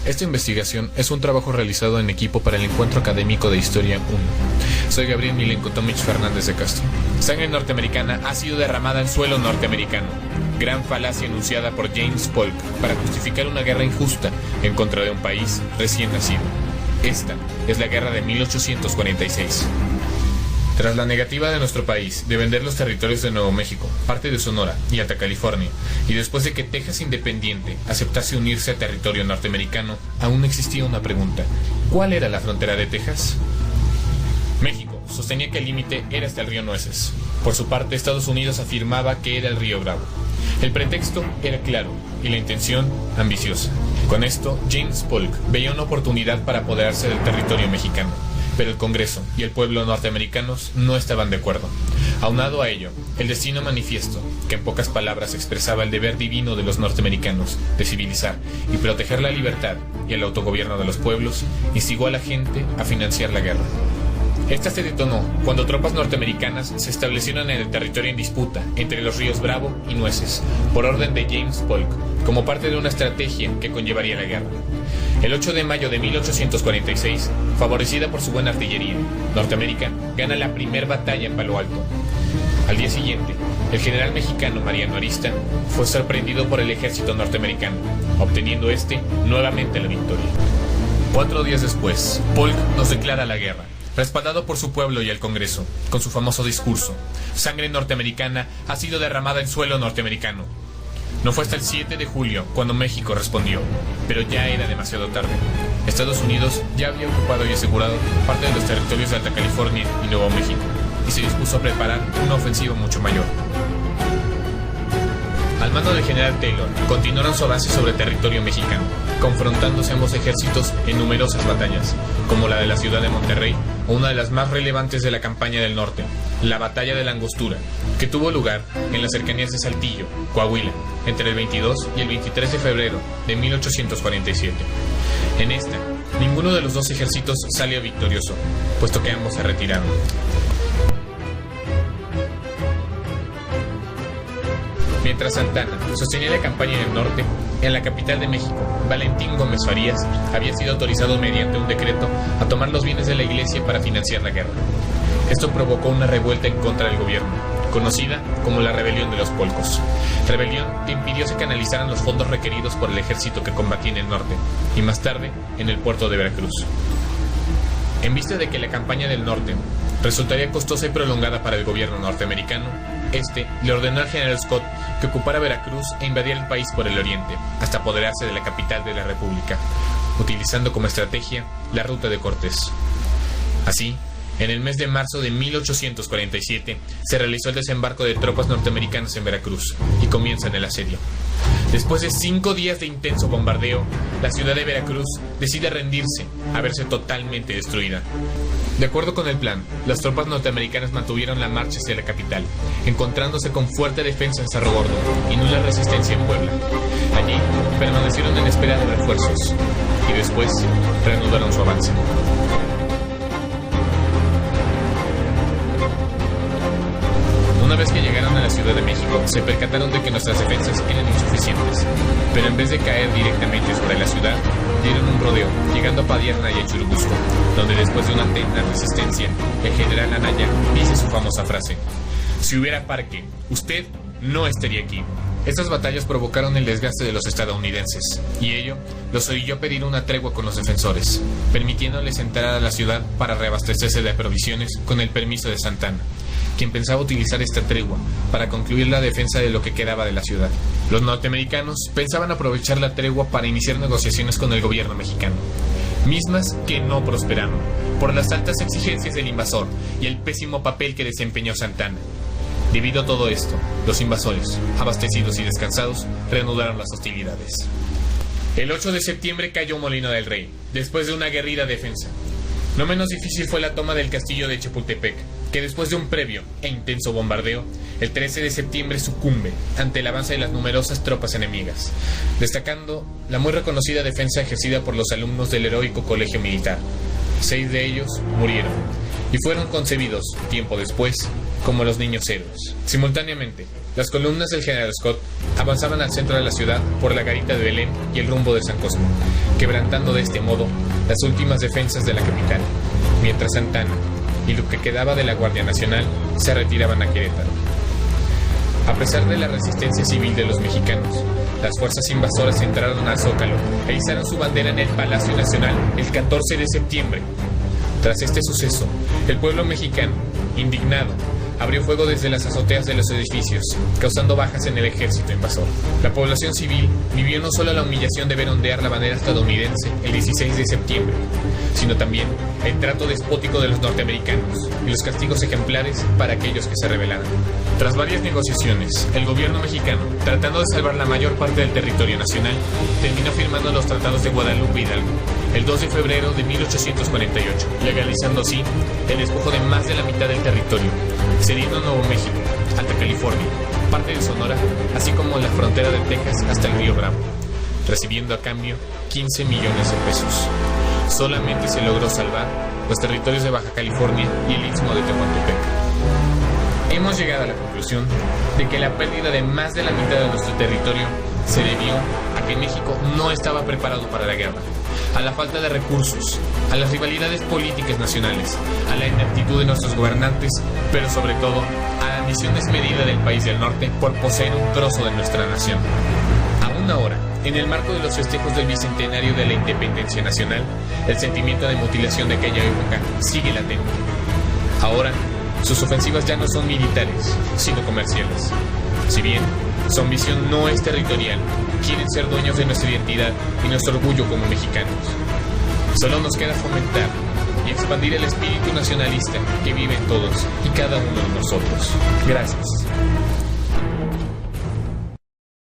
Esta investigación es un trabajo realizado en equipo para el Encuentro Académico de Historia 1. Soy Gabriel Milenko Tomic Fernández de Castro. Sangre norteamericana ha sido derramada en suelo norteamericano. Gran falacia enunciada por James Polk para justificar una guerra injusta en contra de un país recién nacido. Esta es la guerra de 1846. Tras la negativa de nuestro país de vender los territorios de Nuevo México, parte de Sonora y Alta California, y después de que Texas independiente aceptase unirse a territorio norteamericano, aún existía una pregunta: ¿cuál era la frontera de Texas? México sostenía que el límite era hasta el río Nueces. Por su parte, Estados Unidos afirmaba que era el río Bravo. El pretexto era claro y la intención ambiciosa. Con esto, James Polk veía una oportunidad para apoderarse del territorio mexicano. Pero el Congreso y el pueblo norteamericanos no estaban de acuerdo. Aunado a ello, el destino manifiesto, que en pocas palabras expresaba el deber divino de los norteamericanos de civilizar y proteger la libertad y el autogobierno de los pueblos, instigó a la gente a financiar la guerra. Esta se detonó cuando tropas norteamericanas se establecieron en el territorio en disputa entre los ríos Bravo y Nueces, por orden de James Polk, como parte de una estrategia que conllevaría la guerra. El 8 de mayo de 1846, favorecida por su buena artillería, Norteamérica gana la primera batalla en Palo Alto. Al día siguiente, el general mexicano Mariano Arista fue sorprendido por el ejército norteamericano, obteniendo nuevamente la victoria. 4 días después, Polk nos declara la guerra, respaldado por su pueblo y el Congreso, con su famoso discurso: sangre norteamericana ha sido derramada en suelo norteamericano. No fue hasta el 7 de julio cuando México respondió, pero ya era demasiado tarde. Estados Unidos ya había ocupado y asegurado parte de los territorios de Alta California y Nuevo México, y se dispuso a preparar una ofensiva mucho mayor. Al mando del general Taylor, continuaron su avance sobre territorio mexicano, confrontándose ambos ejércitos en numerosas batallas, como la de la ciudad de Monterrey, o una de las más relevantes de la campaña del norte, la Batalla de la Angostura, que tuvo lugar en las cercanías de Saltillo, Coahuila, entre el 22 y el 23 de febrero de 1847. En esta, ninguno de los dos ejércitos salió victorioso, puesto que ambos se retiraron. Mientras Santana sostenía la campaña en el norte, en la capital de México, Valentín Gómez Farías había sido autorizado mediante un decreto a tomar los bienes de la iglesia para financiar la guerra. Esto provocó una revuelta en contra del gobierno, conocida como la Rebelión de los Polcos. Rebelión que impidió se canalizaran los fondos requeridos por el ejército que combatía en el norte, y más tarde en el puerto de Veracruz. En vista de que la campaña del norte resultaría costosa y prolongada para el gobierno norteamericano, le ordenó al general Scott que ocupara Veracruz e invadiera el país por el oriente, hasta apoderarse de la capital de la República, utilizando como estrategia la ruta de Cortés. Así, en el mes de marzo de 1847, se realizó el desembarco de tropas norteamericanas en Veracruz, y comienzan el asedio. Después de 5 días de intenso bombardeo, la ciudad de Veracruz decide rendirse, a verse totalmente destruida. De acuerdo con el plan, las tropas norteamericanas mantuvieron la marcha hacia la capital, encontrándose con fuerte defensa en Cerro Gordo y nula resistencia en Puebla. Allí permanecieron en espera de refuerzos, y después reanudaron su avance. Una vez que llegaron a la Ciudad de México, se percataron de que nuestras defensas eran insuficientes, pero en vez de caer directamente sobre la ciudad, dieron un rodeo, llegando a Padierna y a Churubusco, donde después de una tenaz resistencia, el general Anaya dice su famosa frase: si hubiera parque, usted no estaría aquí. Estas batallas provocaron el desgaste de los estadounidenses, y ello los orilló a pedir una tregua con los defensores, permitiéndoles entrar a la ciudad para reabastecerse de provisiones con el permiso de Santana, quien pensaba utilizar esta tregua para concluir la defensa de lo que quedaba de la ciudad. Los norteamericanos pensaban aprovechar la tregua para iniciar negociaciones con el gobierno mexicano, mismas que no prosperaron, por las altas exigencias del invasor y el pésimo papel que desempeñó Santana. Debido a todo esto, los invasores, abastecidos y descansados, reanudaron las hostilidades. El 8 de septiembre cayó Molino del Rey, después de una aguerrida defensa. No menos difícil fue la toma del castillo de Chapultepec, que después de un previo e intenso bombardeo, el 13 de septiembre sucumbe ante el avance de las numerosas tropas enemigas, destacando la muy reconocida defensa ejercida por los alumnos del heroico colegio militar. 6 de ellos murieron, y fueron concebidos, tiempo después, como los niños héroes. Simultáneamente, las columnas del general Scott avanzaban al centro de la ciudad por la garita de Belén y el rumbo de San Cosme, quebrantando de este modo las últimas defensas de la capital, mientras Santana y lo que quedaba de la Guardia Nacional se retiraban a Querétaro. A pesar de la resistencia civil de los mexicanos, las fuerzas invasoras entraron al Zócalo e izaron su bandera en el Palacio Nacional el 14 de septiembre. Tras este suceso, el pueblo mexicano, indignado, abrió fuego desde las azoteas de los edificios, causando bajas en el ejército invasor. La población civil vivió no solo la humillación de ver ondear la bandera estadounidense el 16 de septiembre, sino también el trato despótico de los norteamericanos y los castigos ejemplares para aquellos que se rebelaran. Tras varias negociaciones, el gobierno mexicano, tratando de salvar la mayor parte del territorio nacional, terminó firmando los tratados de Guadalupe Hidalgo el 2 de febrero de 1848, legalizando así el despojo de más de la mitad del territorio, cediendo Nuevo México, Alta California, parte de Sonora, así como la frontera de Texas hasta el río Bravo, recibiendo a cambio 15 millones de pesos. Solamente se logró salvar los territorios de Baja California y el istmo de Tehuantepec. Hemos llegado a la conclusión de que la pérdida de más de la mitad de nuestro territorio se debió a que México no estaba preparado para la guerra, a la falta de recursos, a las rivalidades políticas nacionales, a la ineptitud de nuestros gobernantes, pero sobre todo a la ambición desmedida del país del norte por poseer un trozo de nuestra nación. Aún ahora, en el marco de los festejos del bicentenario de la independencia nacional, el sentimiento de mutilación de aquella época sigue latente. Ahora, sus ofensivas ya no son militares, sino comerciales. Si bien su ambición no es territorial, quieren ser dueños de nuestra identidad y nuestro orgullo como mexicanos. Solo nos queda fomentar y expandir el espíritu nacionalista que vive en todos y cada uno de nosotros. Gracias.